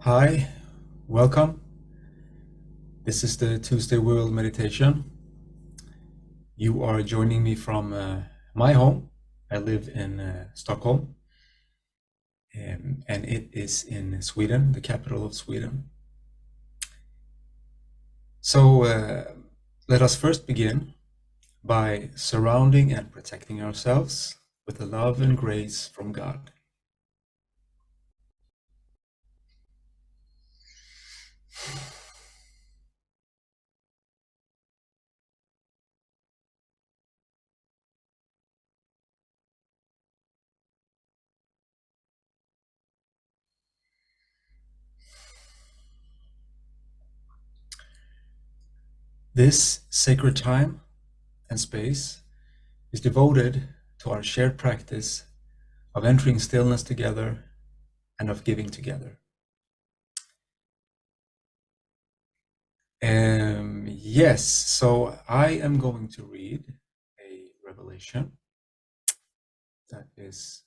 Hi, welcome. This is the Tuesday World Meditation. You are joining me from my home. I live in Stockholm, and it is in Sweden, the capital of Sweden. So let us first begin by surrounding and protecting ourselves with the love and grace from God. This sacred time and space is devoted to our shared practice of entering stillness together and of giving together. Yes, so I am going to read a revelation that is,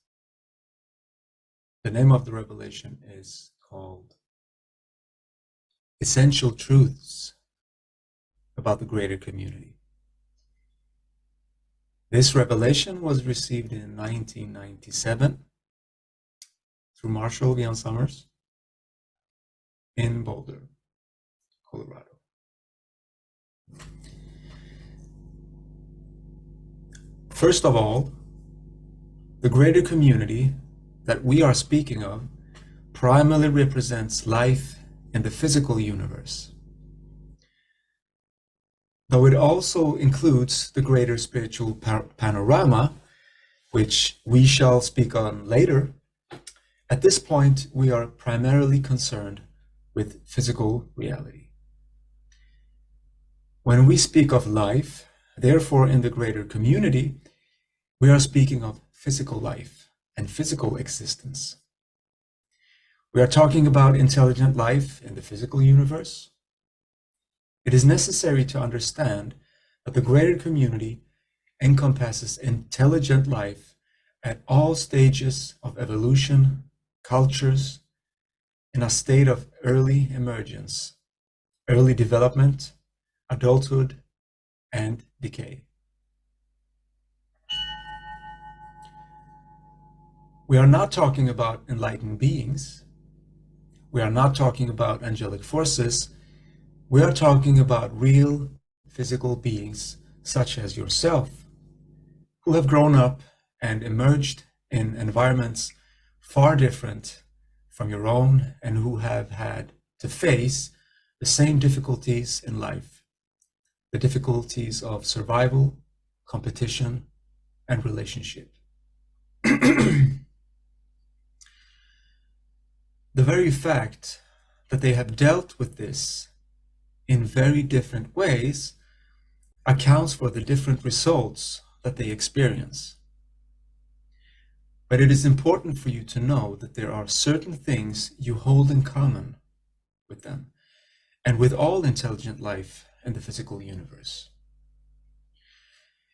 the name of the revelation is called Essential Truths about the Greater Community. This revelation was received in 1997 through Marshall Ian Summers in Boulder, Colorado. First of all, the greater community that we are speaking of primarily represents life in the physical universe, though it also includes the greater spiritual panorama, which we shall speak on later. At this point, we are primarily concerned with physical reality. When we speak of life, therefore, in the greater community, we are speaking of physical life and physical existence. We are talking about intelligent life in the physical universe. It is necessary to understand that the greater community encompasses intelligent life at all stages of evolution, cultures, in a state of early emergence, early development, adulthood, and decay. We are not talking about enlightened beings. We are not talking about angelic forces. We are talking about real physical beings such as yourself, who have grown up and emerged in environments far different from your own and who have had to face the same difficulties in life, the difficulties of survival, competition, and relationship. The very fact that they have dealt with this in very different ways accounts for the different results that they experience. But it is important for you to know that there are certain things you hold in common with them and with all intelligent life in the physical universe.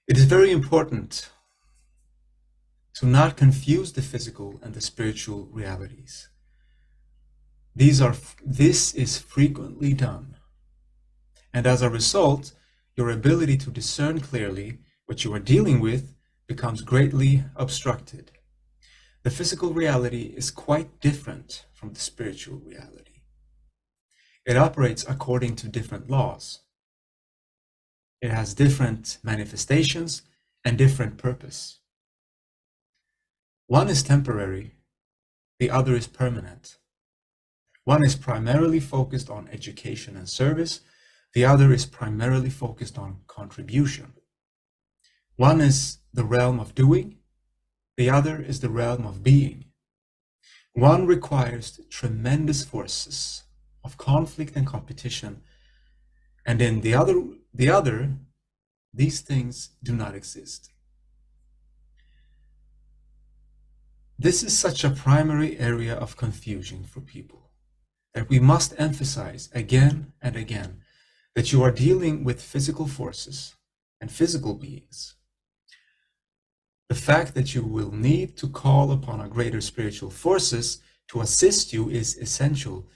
It is very important to not confuse the physical and the spiritual realities. This is frequently done. And as a result, your ability to discern clearly what you are dealing with becomes greatly obstructed. The physical reality is quite different from the spiritual reality. It operates according to different laws. It has different manifestations and different purpose. One is temporary, the other is permanent. One is primarily focused on education and service. The other is primarily focused on contribution. One is the realm of doing. The other is the realm of being. One requires tremendous forces of conflict and competition, and in the other, these things do not exist. This is such a primary area of confusion for people that we must emphasize again and again that you are dealing with physical forces and physical beings. The fact that you will need to call upon a greater spiritual forces to assist you is essential,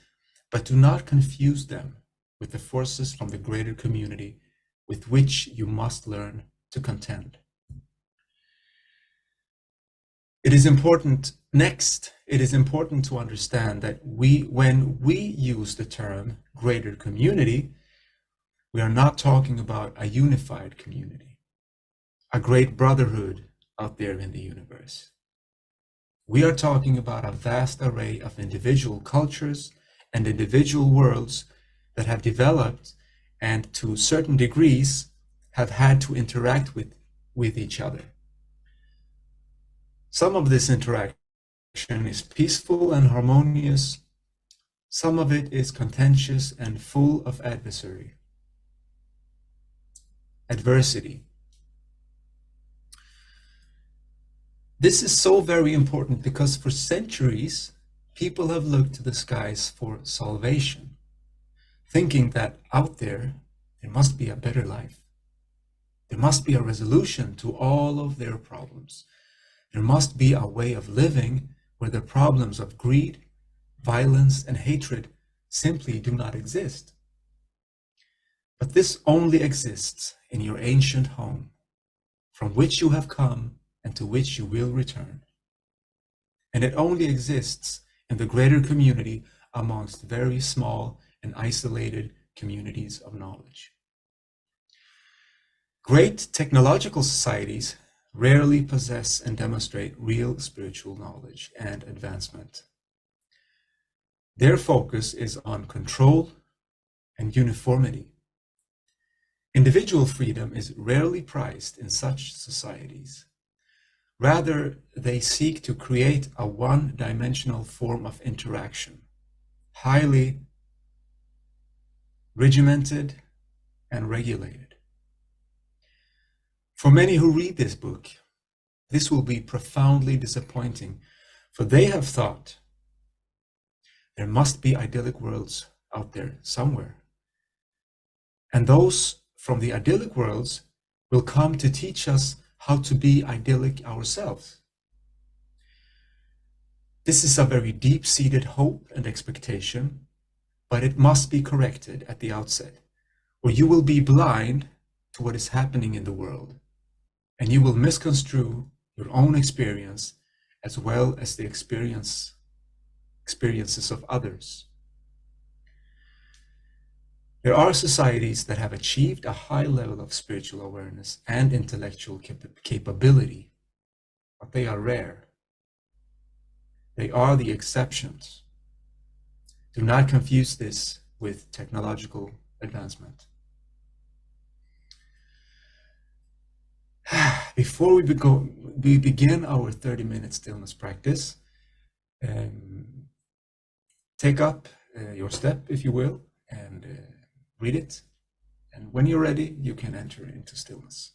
but do not confuse them with the forces from the greater community with which you must learn to contend. It is important to understand that when we use the term greater community, we are not talking about a unified community, a great brotherhood out there in the universe. We are talking about a vast array of individual cultures and individual worlds that have developed and to certain degrees have had to interact with each other. Some of this interaction is peaceful and harmonious. Some of it is contentious and full of adversity. This is so very important because for centuries, people have looked to the skies for salvation, thinking that out there must be a better life. There must be a resolution to all of their problems. There must be a way of living where the problems of greed, violence, and hatred simply do not exist. But this only exists in your ancient home, from which you have come and to which you will return. And it only exists in the greater community amongst very small and isolated communities of knowledge. Great technological societies rarely possess and demonstrate real spiritual knowledge and advancement. Their focus is on control and uniformity. Individual freedom is rarely prized in such societies. Rather, they seek to create a one-dimensional form of interaction, highly regimented and regulated. For many who read this book, this will be profoundly disappointing, for they have thought there must be idyllic worlds out there somewhere. And those from the idyllic worlds will come to teach us how to be idyllic ourselves. This is a very deep-seated hope and expectation, but it must be corrected at the outset, or you will be blind to what is happening in the world, and you will misconstrue your own experience as well as the experiences of others. There are societies that have achieved a high level of spiritual awareness and intellectual capability, but they are rare. They are the exceptions. Do not confuse this with technological advancement. Before we begin our 30-minute stillness practice, take up your step, if you will, and read it. And when you're ready, you can enter into stillness.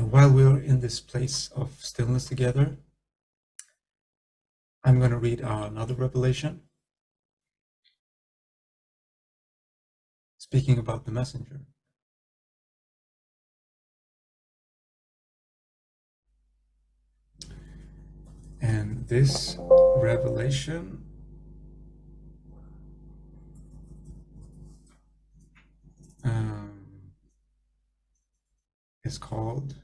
And while we're in this place of stillness together, I'm going to read another revelation speaking about the messenger. And this revelation is called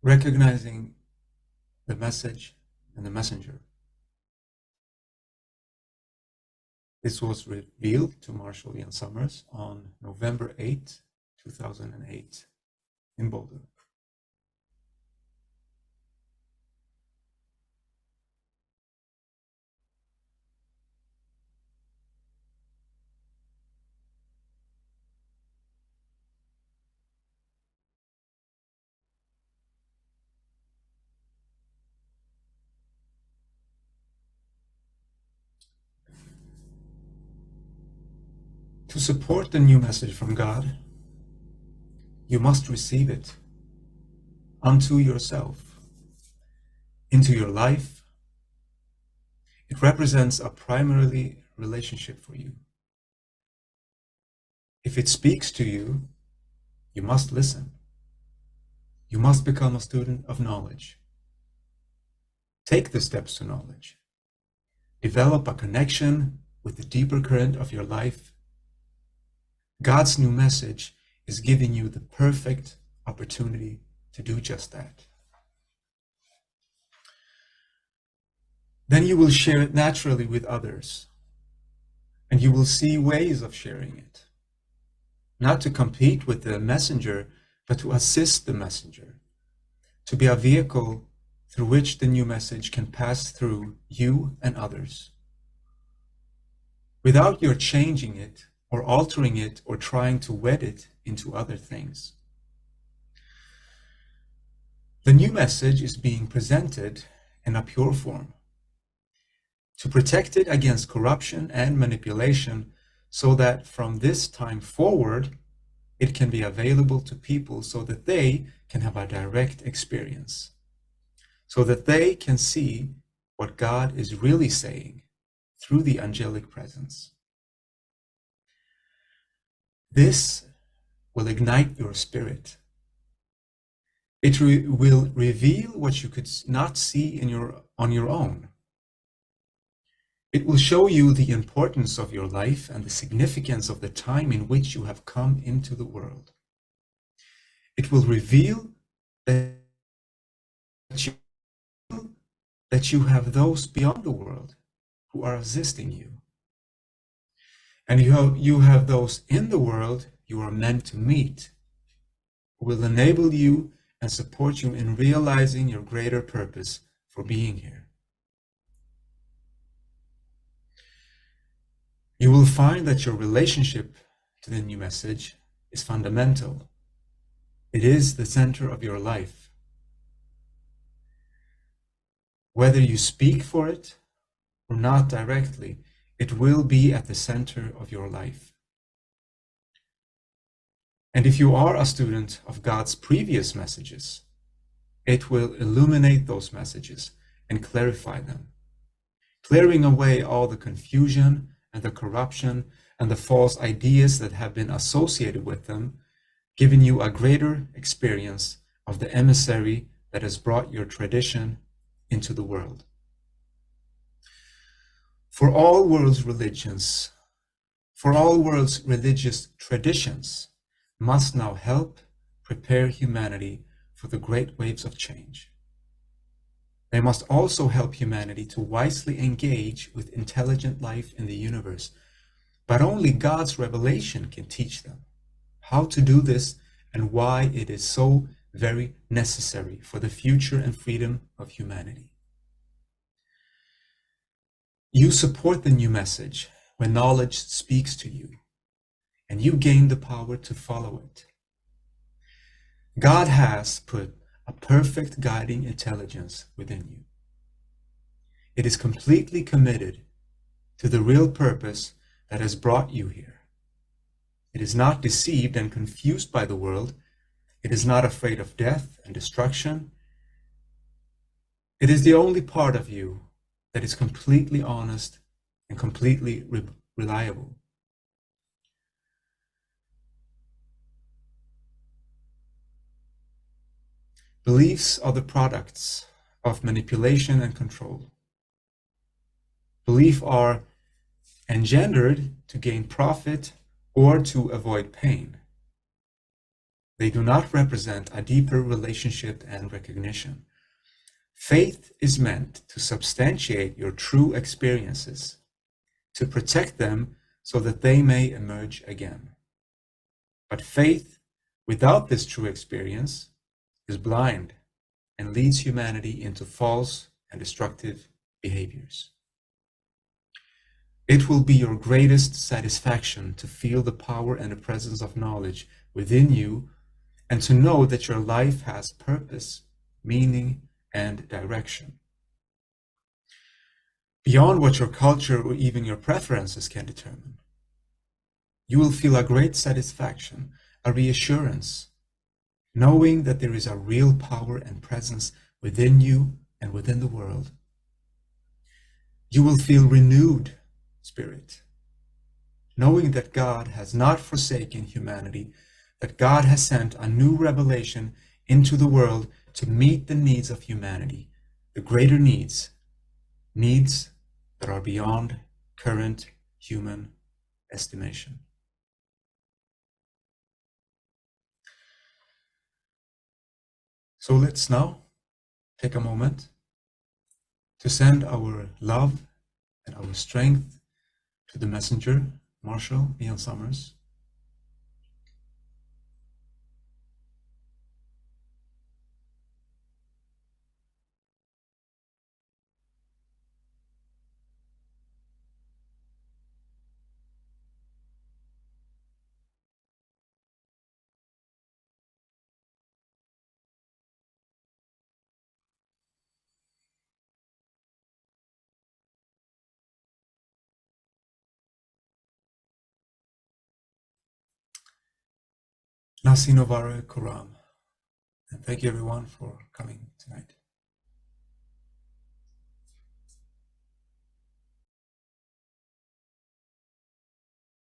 Recognizing the Message and the Messenger. This was revealed to Marshall Ian Summers on November 8, 2008 in Boulder. To support the new message from God, you must receive it unto yourself, into your life. It represents a primarily relationship for you. If it speaks to you, you must listen. You must become a student of knowledge. Take the steps to knowledge. Develop a connection with the deeper current of your life. God's new message is giving you the perfect opportunity to do just that. Then you will share it naturally with others, and you will see ways of sharing it. Not to compete with the messenger, but to assist the messenger, to be a vehicle through which the new message can pass through you and others. Without your changing it, or altering it, or trying to wed it into other things. The new message is being presented in a pure form, to protect it against corruption and manipulation, so that from this time forward, it can be available to people so that they can have a direct experience, so that they can see what God is really saying through the angelic presence. This will ignite your spirit. It will reveal what you could not see on your own. It will show you the importance of your life and the significance of the time in which you have come into the world. It will reveal that you have those beyond the world who are assisting you. And you have those in the world you are meant to meet, who will enable you and support you in realizing your greater purpose for being here. You will find that your relationship to the new message is fundamental. It is the center of your life. Whether you speak for it or not directly, it will be at the center of your life. And if you are a student of God's previous messages, it will illuminate those messages and clarify them, clearing away all the confusion and the corruption and the false ideas that have been associated with them, giving you a greater experience of the emissary that has brought your tradition into the world. For all world's religious traditions must now help prepare humanity for the great waves of change. They must also help humanity to wisely engage with intelligent life in the universe, but only God's revelation can teach them how to do this and why it is so very necessary for the future and freedom of humanity. You support the new message when knowledge speaks to you, and you gain the power to follow it. God has put a perfect guiding intelligence within you. It is completely committed to the real purpose that has brought you here. It is not deceived and confused by the world. It is not afraid of death and destruction. It is the only part of you that is completely honest and completely reliable. Beliefs are the products of manipulation and control. Beliefs are engendered to gain profit or to avoid pain. They do not represent a deeper relationship and recognition. Faith is meant to substantiate your true experiences, to protect them so that they may emerge again. But faith without this true experience is blind and leads humanity into false and destructive behaviors. It will be your greatest satisfaction to feel the power and the presence of knowledge within you and to know that your life has purpose, meaning, and direction. Beyond what your culture or even your preferences can determine. You will feel a great satisfaction, a reassurance, knowing that there is a real power and presence within you and within the world. You will feel renewed spirit, knowing that God has not forsaken humanity, that God has sent a new revelation into the world to meet the needs of humanity, the greater needs that are beyond current human estimation. So let's now take a moment to send our love and our strength to the messenger, Marshall Ian Summers. Nasi Novara Kuram. And thank you everyone for coming tonight.